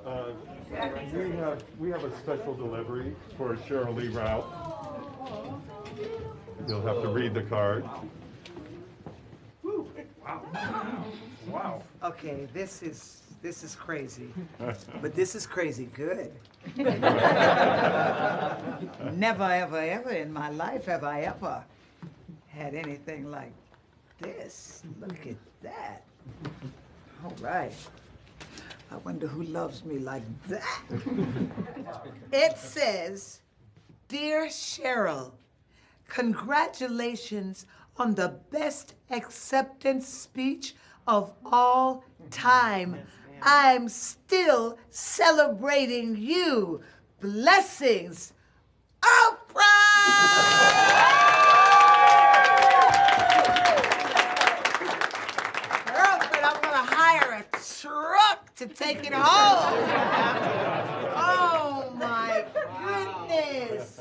We have a special delivery for Sheryl Lee Ralph. You'll have to read the card. Wow. Okay, this is crazy. But this is crazy good. Never, ever, ever in my life have I ever had anything like this. Look at that. All right. I wonder who loves me like that. It says, "Dear Sheryl, congratulations on the best acceptance speech of all time. I'm still celebrating you. Blessings, Oprah!" Girlfriend, I'm gonna hire a truck to take it home. Oh my goodness.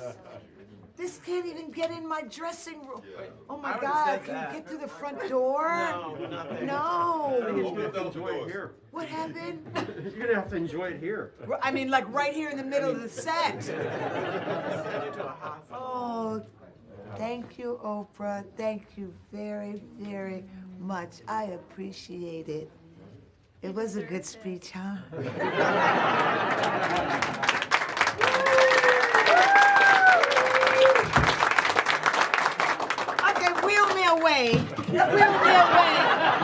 This can't even get in my dressing room. Oh my God, can you get to the front door? No, not there. No. You're gonna have to enjoy it here. What happened? You're gonna have to enjoy it here. I mean, like right here in the middle of the set. Oh, thank you, Oprah. Thank you very, very much. I appreciate it. It was a good speech, huh? Okay, wheel me away. Wheel me away.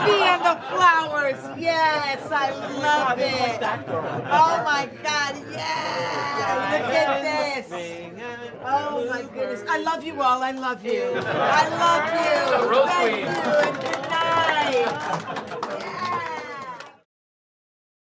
Me and the flowers. Yes, I love it. Oh my God, yeah. Look at this. Oh my goodness. I love you all. I love you. I love you. Thank you and good night.